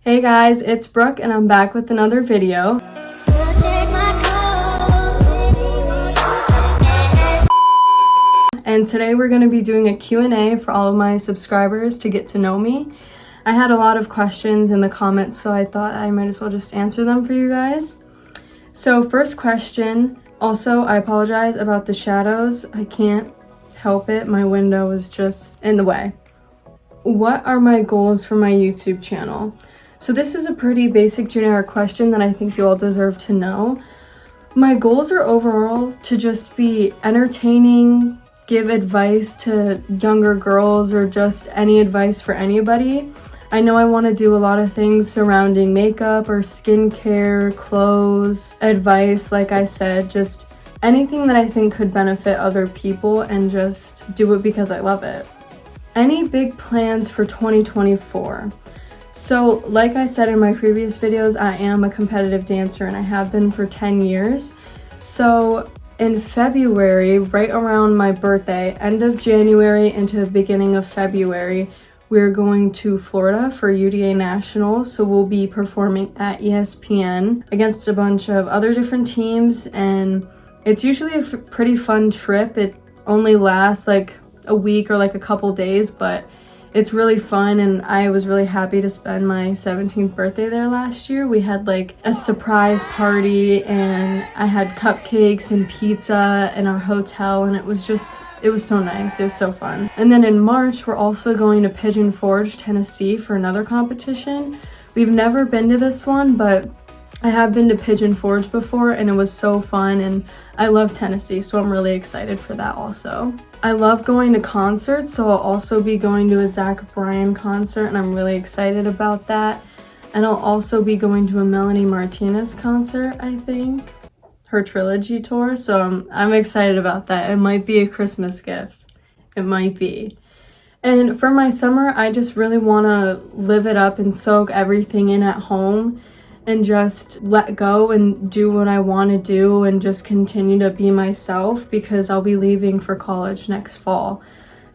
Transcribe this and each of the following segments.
Hey guys, it's Brooke and I'm back with another video. And today we're going to be doing a Q&A for all of my subscribers to get to know me. I had a lot of questions in the comments, so I thought I might as well just answer them for you guys. So first question, also I apologize about the shadows. I can't help it, my window is just in the way. What are my goals for my YouTube channel? So this is a pretty basic generic question that I think you all deserve to know. My goals are overall to just be entertaining, give advice to younger girls, or just any advice for anybody. I know I want to do a lot of things surrounding makeup or skincare, clothes, advice, like I said, just anything that I think could benefit other people and just do it because I love it. Any big plans for 2024? So like I said in my previous videos, I am a competitive dancer and I have been for 10 years. So in February, right around my birthday, end of January into the beginning of February, we're going to Florida for UDA Nationals. So we'll be performing at ESPN against a bunch of other different teams, and it's usually a pretty fun trip. It only lasts like a week or like a couple days, but it's really fun, and I was really happy to spend my 17th birthday there last year. We had like a surprise party and I had cupcakes and pizza in our hotel, and it was so nice. It was so fun. And then in March, we're also going to Pigeon Forge, Tennessee for another competition. We've never been to this one, but I have been to Pigeon Forge before and it was so fun, and I love Tennessee, so I'm really excited for that also. I love going to concerts, so I'll also be going to a Zach Bryan concert and I'm really excited about that. And I'll also be going to a Melanie Martinez concert, I think. Her trilogy tour, so I'm excited about that. It might be a Christmas gift. It might be. And for my summer, I just really want to live it up and soak everything in at home and just let go and do what I want to do and just continue to be myself, because I'll be leaving for college next fall.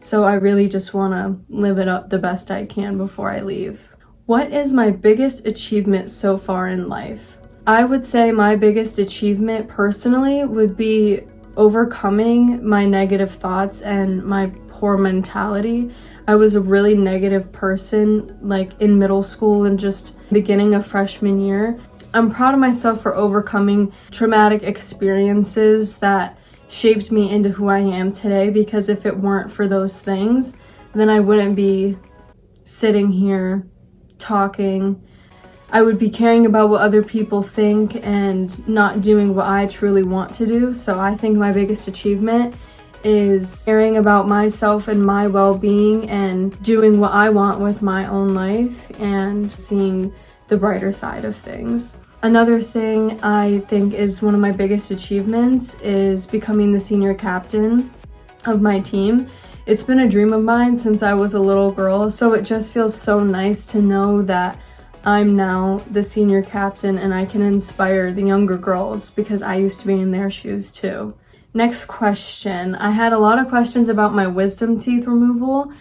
So I really just want to live it up the best I can before I leave. What is my biggest achievement so far in life? I would say my biggest achievement personally would be overcoming my negative thoughts and my poor mentality. I was a really negative person like in middle school and just beginning of freshman year. I'm proud of myself for overcoming traumatic experiences that shaped me into who I am today, because if it weren't for those things, then I wouldn't be sitting here talking. I would be caring about what other people think and not doing what I truly want to do. So I think my biggest achievement is caring about myself and my well-being and doing what I want with my own life and seeing the brighter side of things. Another thing I think is one of my biggest achievements is becoming the senior captain of my team. It's been a dream of mine since I was a little girl, so it just feels so nice to know that I'm now the senior captain and I can inspire the younger girls, because I used to be in their shoes too. Next question. I had a lot of questions about my wisdom teeth removal.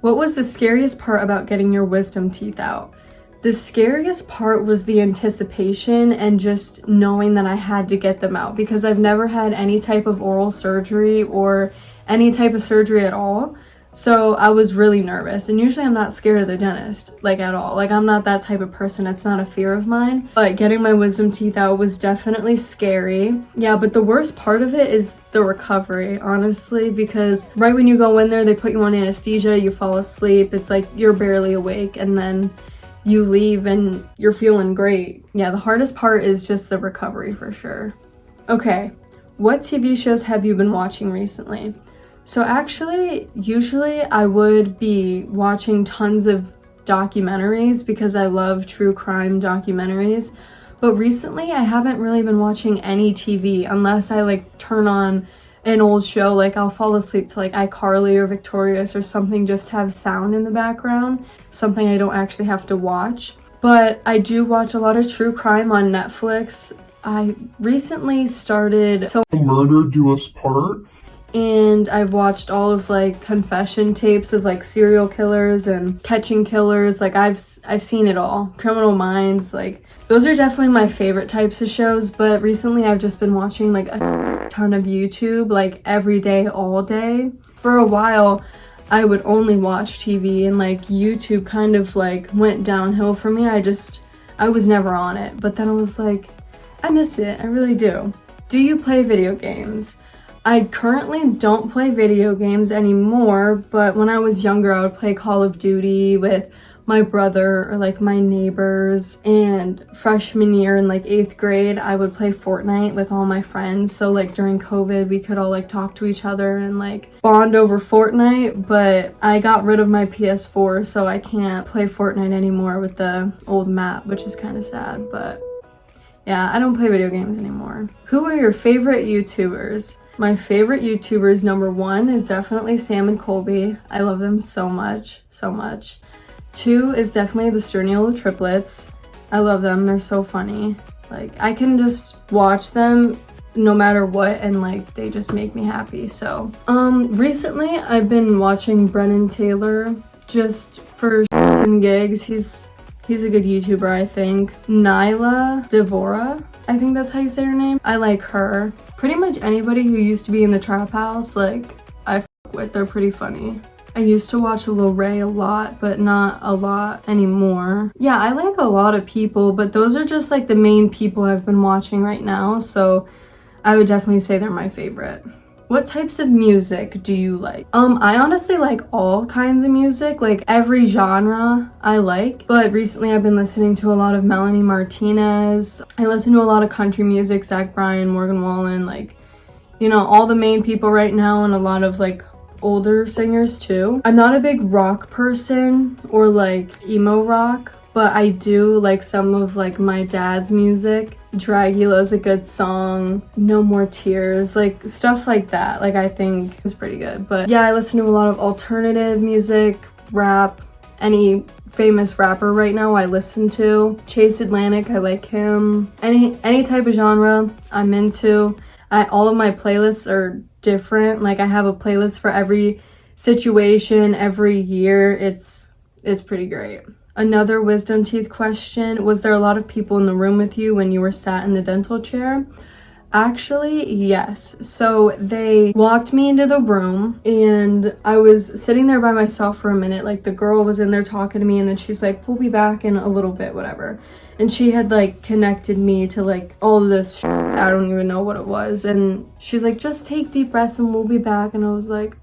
What was the scariest part about getting your wisdom teeth out? The scariest part was the anticipation and just knowing that I had to get them out, because I've never had any type of oral surgery or any type of surgery at all. So I was really nervous, and usually I'm not scared of the dentist, like at all. Like I'm not that type of person, it's not a fear of mine. But getting my wisdom teeth out was definitely scary. Yeah, but the worst part of it is the recovery, honestly, because right when you go in there, they put you on anesthesia, you fall asleep, it's like you're barely awake, and then you leave and you're feeling great. Yeah, the hardest part is just the recovery for sure. Okay, what TV shows have you been watching recently? So actually, usually I would be watching tons of documentaries because I love true crime documentaries. But recently I haven't really been watching any TV unless I like turn on an old show. Like I'll fall asleep to like iCarly or Victorious or something, just to have sound in the background, something I don't actually have to watch. But I do watch a lot of true crime on Netflix. I recently started Till Murder Do Us Part. and I've watched all of like confession tapes of like serial killers and catching killers. Like I've seen it all. Criminal Minds, like those are definitely my favorite types of shows. But recently I've just been watching like a ton of YouTube, like every day, all day. For a while I would only watch TV, and like YouTube kind of like went downhill for me. I was never on it, but then I was like, I miss it, I really do. Do you play video games? I currently don't play video games anymore, but when I was younger, I would play Call of Duty with my brother or like my neighbors. And freshman year in like 8th grade, I would play Fortnite with all my friends. So like during COVID, we could all like talk to each other and like bond over Fortnite. But I got rid of my PS4, so I can't play Fortnite anymore with the old map, which is kind of sad. But yeah, I don't play video games anymore. Who are your favorite YouTubers? My favorite YouTubers, number 1 is definitely Sam and Colby. I love them so much, so much. 2 is definitely the Sturniolo triplets. I love them, they're so funny. Like I can just watch them no matter what, and like they just make me happy. So recently I've been watching Brennan Taylor just for shits and gigs. He's a good YouTuber, I think. Nyla Devora, I think that's how you say her name. I like her. Pretty much anybody who used to be in the trap house, like I f with, they're pretty funny. I used to watch Lil Ray a lot, but not a lot anymore. Yeah, I like a lot of people, but those are just like the main people I've been watching right now, so I would definitely say they're my favorite. What types of music do you like? I honestly like all kinds of music, like every genre I like, but recently I've been listening to a lot of Melanie Martinez. I listen to a lot of country music, Zach Bryan, Morgan Wallen, like, you know, all the main people right now, and a lot of like older singers too. I'm not a big rock person or like emo rock, but I do like some of like my dad's music. Dragula's a good song, No More Tears, like stuff like that, like I think is pretty good. But yeah, I listen to a lot of alternative music, rap, any famous rapper right now I listen to. Chase Atlantic, I like him. Any type of genre I'm into. All of my playlists are different. Like I have a playlist for every situation, every year. It's pretty great. Another wisdom teeth question. Was there a lot of people in the room with you when you were sat in the dental chair? Actually, yes. So they walked me into the room and I was sitting there by myself for a minute. Like the girl was in there talking to me, and then she's like, we'll be back in a little bit, whatever. And she had like connected me to like all of this shit. I don't even know what it was. And she's like, just take deep breaths and we'll be back. And I was like,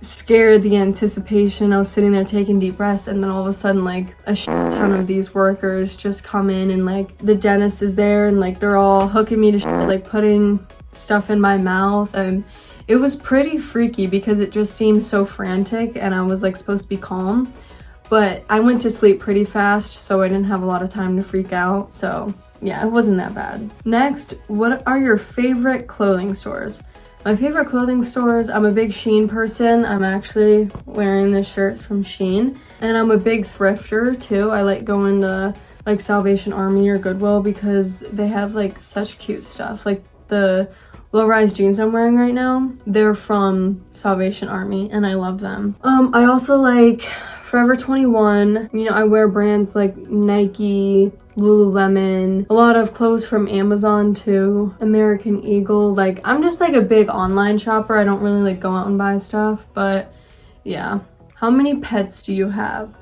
scared, the anticipation. I was sitting there taking deep breaths, and then all of a sudden like a shit ton of these workers just come in, and like the dentist is there, and like they're all hooking me to shit, like putting stuff in my mouth. And it was pretty freaky because it just seemed so frantic, and I was like supposed to be calm, but I went to sleep pretty fast, so I didn't have a lot of time to freak out. So yeah, it wasn't that bad. Next, what are your favorite clothing stores? My favorite clothing stores, I'm a big Shein person. I'm actually wearing this shirt from Shein. And I'm a big thrifter too. I like going to like Salvation Army or Goodwill because they have like such cute stuff. Like the low-rise jeans I'm wearing right now, they're from Salvation Army and I love them. I also like Forever 21. You know, I wear brands like Nike, Lululemon, a lot of clothes from Amazon too, American Eagle. Like I'm just like a big online shopper. I don't really like go out and buy stuff, but yeah. How many pets do you have?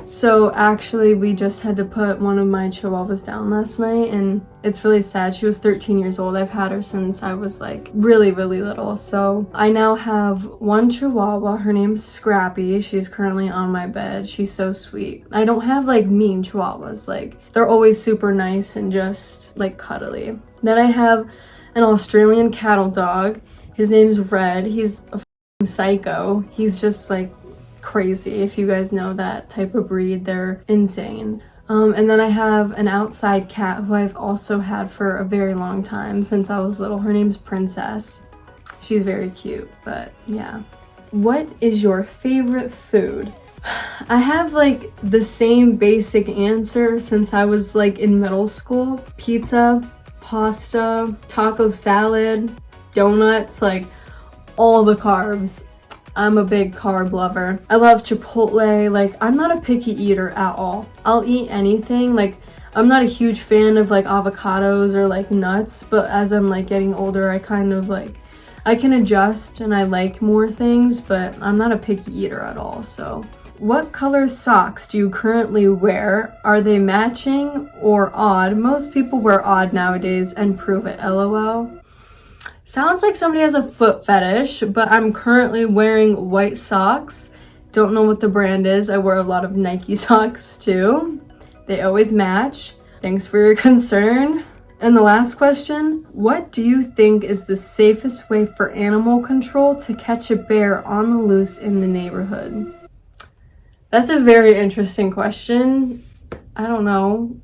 So actually we just had to put one of my chihuahuas down last night, and it's really sad. She was 13 years old. I've had her since I was like really little. So I now have one chihuahua. Her name's Scrappy. She's currently on my bed. She's so sweet. I don't have like mean chihuahuas. Like they're always super nice and just like cuddly. Then I have an Australian cattle dog. His name's Red. He's a f***ing psycho. He's just like crazy. If you guys know that type of breed, they're insane. And then I have an outside cat who I've also had for a very long time, since I was little. Her name's Princess. She's very cute, but yeah. What is your favorite food? I have like the same basic answer since I was like in middle school. Pizza, pasta, taco salad, donuts, like all the carbs. I'm a big carb lover. I love Chipotle. Like, I'm not a picky eater at all. I'll eat anything. Like, I'm not a huge fan of like avocados or like nuts, but as I'm like getting older, I kind of like, I can adjust and I like more things, but I'm not a picky eater at all. So what color socks do you currently wear? Are they matching or odd? Most people wear odd nowadays, and prove it, LOL. Sounds like somebody has a foot fetish, but I'm currently wearing white socks. Don't know what the brand is. I wear a lot of Nike socks too. They always match. Thanks for your concern. And the last question, what do you think is the safest way for animal control to catch a bear on the loose in the neighborhood? That's a very interesting question. I don't know.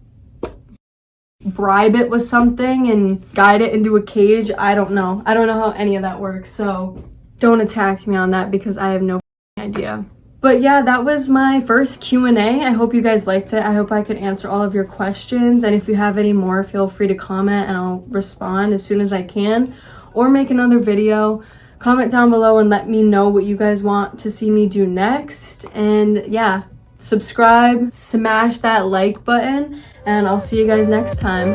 Bribe it with something and guide it into a cage. I don't know. I don't know how any of that works. So don't attack me on that because I have no idea. But yeah, that was my first Q&A. I hope you guys liked it. I hope I could answer all of your questions. And if you have any more, feel free to comment and I'll respond as soon as I can. Or make another video. Comment down below and let me know what you guys want to see me do next. And yeah, subscribe, smash that like button, and I'll see you guys next time.